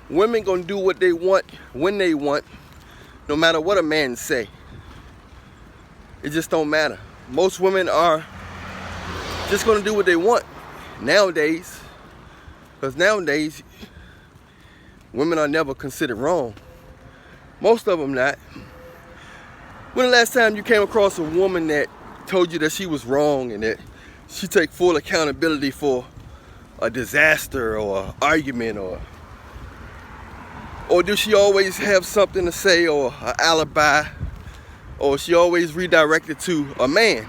Women gonna do what they want when they want, no matter what a man say. It just don't matter. Most women are just gonna do what they want nowadays, because nowadays women are never considered wrong. Most of them not. When the last time you came across a woman that told you that she was wrong and that she take full accountability for a disaster or an argument, or does she always have something to say or an alibi, or she always redirected to a man?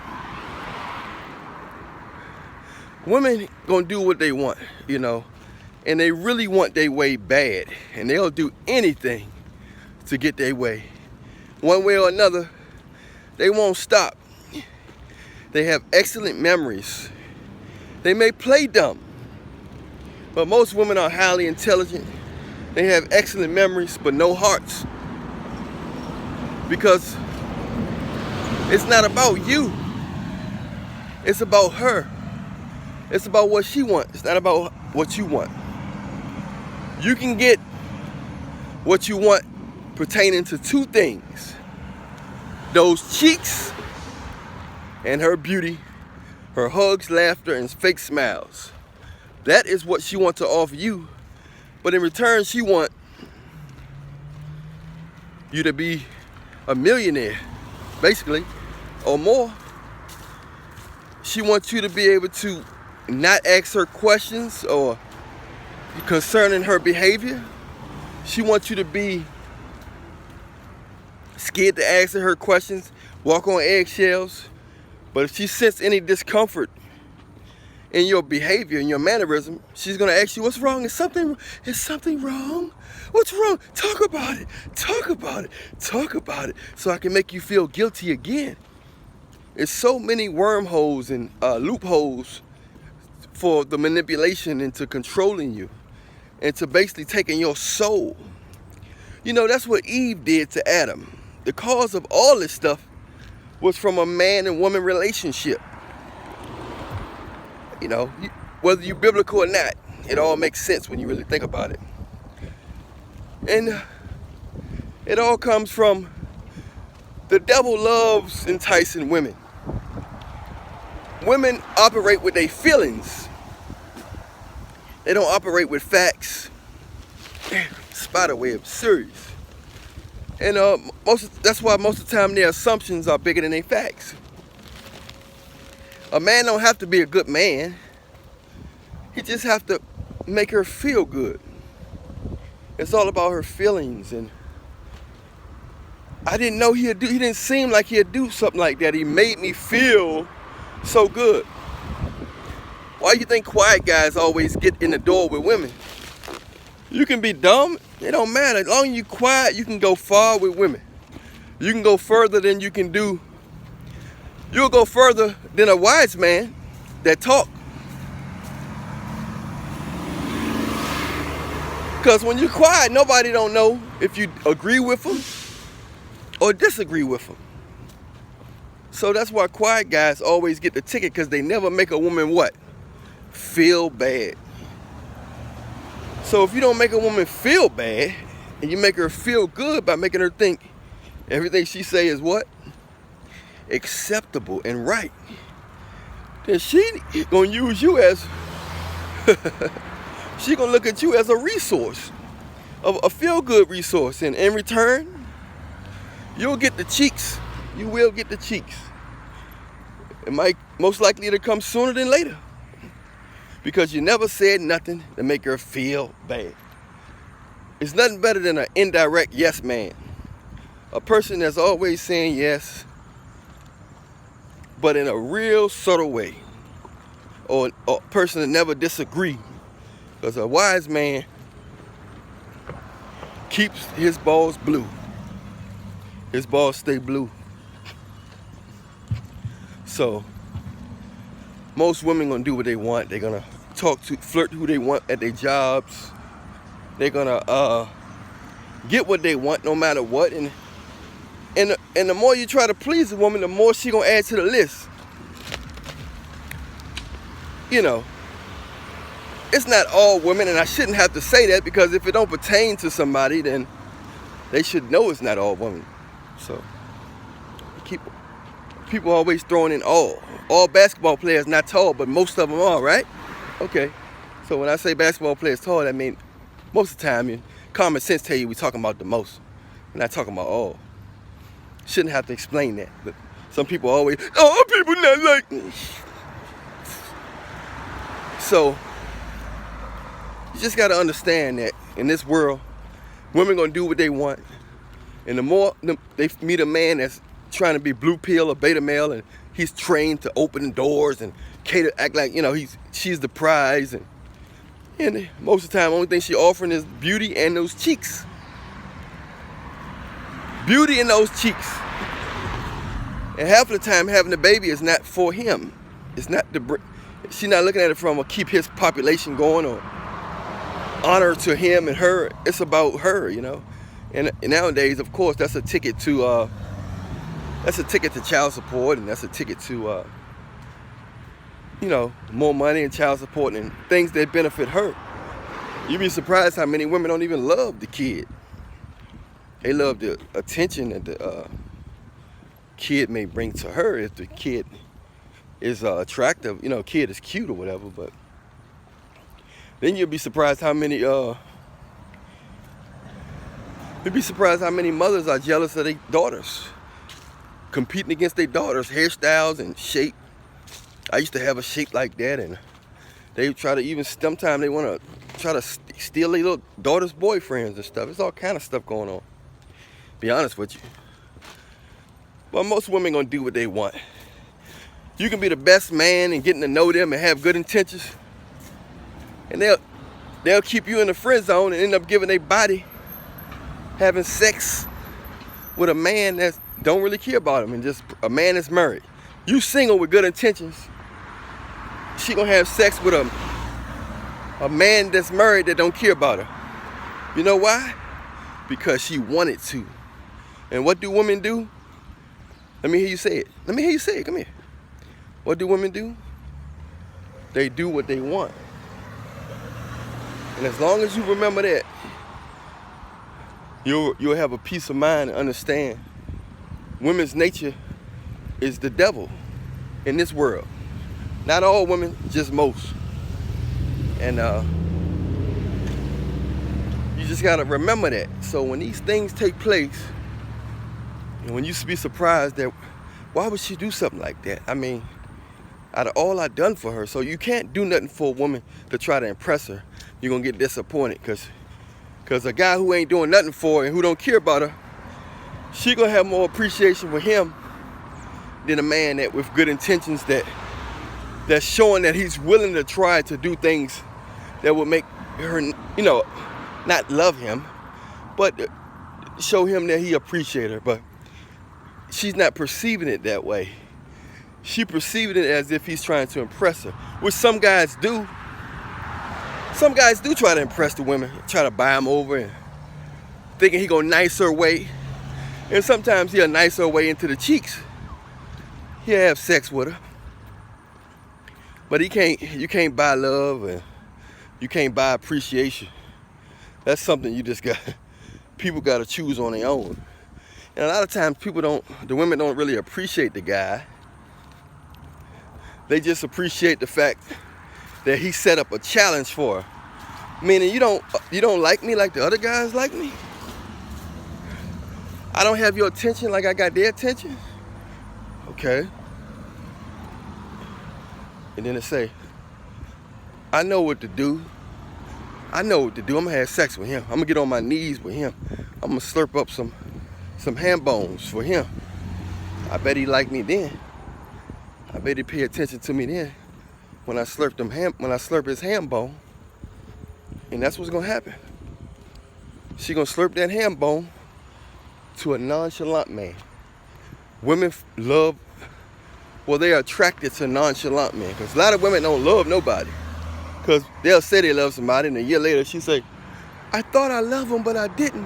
Women gonna do what they want, and they really want their way bad, and they'll do anything to get their way. One way or another, they won't stop. They have excellent memories. They may play dumb, but most women are highly intelligent. They have excellent memories, but no hearts. Because it's not about you. It's about her. It's about what she wants. It's not about what you want. You can get what you want pertaining to two things: those cheeks and her beauty, her hugs, laughter, and fake smiles. That is what she wants to offer you. But in return, she wants you to be a millionaire, basically, or more. She wants you to be able to not ask her questions or concerning her behavior. She wants you to be scared to ask her questions, walk on eggshells. But if she senses any discomfort in your behavior and your mannerism, she's gonna ask you, "What's wrong? Is something wrong? What's wrong? Talk about it. Talk about it. Talk about it, so I can make you feel guilty again." There's so many wormholes and loopholes for the manipulation into controlling you and to basically taking your soul. That's what Eve did to Adam. The cause of all this stuff was from a man and woman relationship. Whether you're biblical or not, it all makes sense when you really think about it. And it all comes from the devil loves enticing women. Women operate with their feelings. They don't operate with facts. Spider web, serious. And that's why most of the time their assumptions are bigger than their facts. A man don't have to be a good man. He just have to make her feel good. It's all about her feelings. And I didn't know he didn't seem like he'd do something like that. He made me feel so good. Why do you think quiet guys always get in the door with women? You can be dumb, it don't matter. As long as you're quiet, you can go far with women. You can go further than you can do. You'll go further than a wise man that talk. Because when you're quiet, nobody don't know if you agree with them or disagree with them. So that's why quiet guys always get the ticket, because they never make a woman what? Feel bad. So if you don't make a woman feel bad and you make her feel good by making her think everything she say is what? Acceptable and right, then she gonna use you as she gonna look at you as a resource, a feel-good resource, and in return, you'll get the cheeks. You will get the cheeks. It might most likely to come sooner than later, because you never said nothing to make her feel bad. It's nothing better than an indirect yes man, a person that's always saying yes, but in a real subtle way, or a person that never disagree. Because a wise man keeps his balls blue. His balls stay blue. So most women gonna do what they want. They're gonna flirt who they want at their jobs. They're gonna get what they want no matter what. And the more you try to please a woman, the more she gonna add to the list. it's not all women, and I shouldn't have to say that, because if it don't pertain to somebody, then they should know it's not all women. So people always throwing in all. All basketball players not tall, but most of them are, right? Okay. So when I say basketball players tall, that means most of the time, common sense tell you we're talking about the most. We're not talking about all. Shouldn't have to explain that. But some people always, oh, people not like me. So you just got to understand that in this world, women gonna do what they want, and the more they meet a man that's trying to be blue pill or beta male, and he's trained to open doors and cater, act like she's the prize, and most of the time, only thing she offering is beauty and those cheeks. Beauty in those cheeks. And half of the time, having a baby is not for him. It's not she's not looking at it from a keep his population going or honor to him and her. It's about her, And nowadays, of course, that's a ticket to child support, and that's a ticket to more money and child support and things that benefit her. You'd be surprised how many women don't even love the kid. They love the attention that the kid may bring to her. If the kid is attractive, kid is cute or whatever, but then you'll be surprised how many mothers are jealous of their daughters, competing against their daughters' hairstyles and shape. I used to have a shape like that, and they try to sometimes they want to try to steal their little daughter's boyfriends and stuff. It's all kind of stuff going on. Be honest with you. But most women gonna do what they want. You can be the best man and getting to know them and have good intentions, and they'll keep you in the friend zone and end up giving their body, having sex with a man that don't really care about him, and just a man that's married. You single with good intentions, she gonna have sex with a man that's married that don't care about her. You know why? Because she wanted to. And what do women do? Let me hear you say it. Let me hear you say it. Come here. What do women do? They do what they want. And as long as you remember that, you'll have a peace of mind and understand women's nature is the devil in this world. Not all women, just most. And you just gotta remember that. So when these things take place, and when you be surprised that, why would she do something like that? I mean, out of all I done for her. So you can't do nothing for a woman to try to impress her. You're gonna get disappointed, because a guy who ain't doing nothing for her and who don't care about her, she gonna have more appreciation for him than a man that with good intentions that's showing that he's willing to try to do things that will make her, not love him, but show him that he appreciates her. But she's not perceiving it that way. She perceiving it as if he's trying to impress her, which some guys do. Some guys do try to impress the women, try to buy them over and thinking he gonna nice her way. And sometimes he'll nice her way into the cheeks. He'll have sex with her. But you can't buy love, and you can't buy appreciation. That's something people gotta choose on their own. And a lot of times the women don't really appreciate the guy. They just appreciate the fact that he set up a challenge for her. Meaning you don't like me like the other guys like me. I don't have your attention like I got their attention. Okay. And then it say, I know what to do. I'm gonna have sex with him. I'm gonna get on my knees with him. I'm gonna slurp up some ham bones for him. I bet he like me then. I bet he pay attention to me then. When I slurp his ham bone. And that's what's gonna happen. She gonna slurp that ham bone to a nonchalant man. Women they're attracted to nonchalant men, because a lot of women don't love nobody. Because they'll say they love somebody, and a year later she say, I thought I loved him, but I didn't.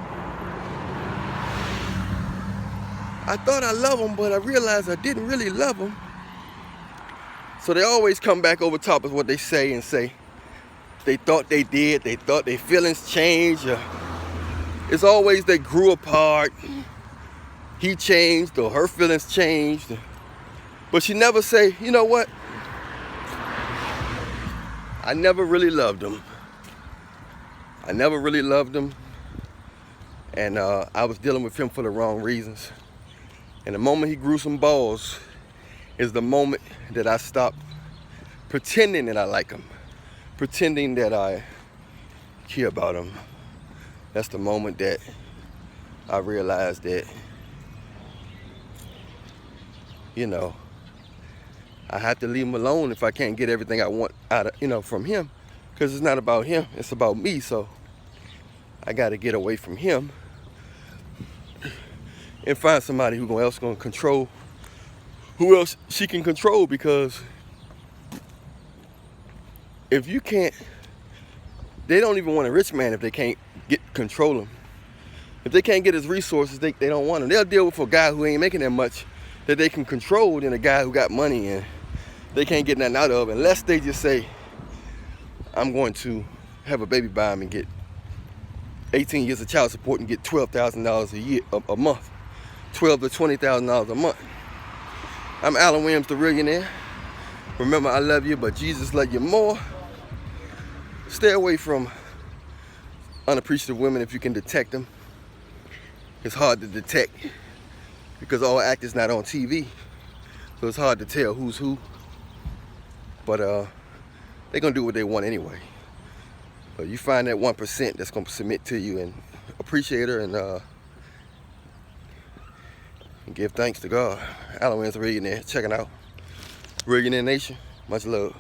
I thought I loved him, but I realized I didn't really love him. So they always come back over top of what they say and say, they thought they did. They thought their feelings changed. It's always they grew apart. He changed or her feelings changed. But she never say, you know what? I never really loved him. I never really loved him. And I was dealing with him for the wrong reasons. And the moment he grew some balls is the moment that I stopped pretending that I like him. Pretending that I care about him. That's the moment that I realized that, you know, I have to leave him alone if I can't get everything I want out of, from him. Because it's not about him, it's about me. So I got to get away from him and find somebody who else going to control, who else she can control. Because if you can't, they don't even want a rich man if they can't control him. If they can't get his resources, they don't want him. They'll deal with a guy who ain't making that much that they can control than a guy who got money and they can't get nothing out of, unless they just say, I'm going to have a baby by him and get 18 years of child support and get $12,000 a month. $12,000 to $20,000 a month. I'm Allan Williams, the Reallionaire. Remember, I love you, but Jesus loves you more. Stay away from unappreciative women if you can detect them. It's hard to detect because all actors not on TV, so it's hard to tell who's who. But they're gonna do what they want anyway. But you find that 1% that's gonna submit to you and appreciate her and give thanks to God. Allan Reallionaire, checking out. Reallionaire Nation, much love.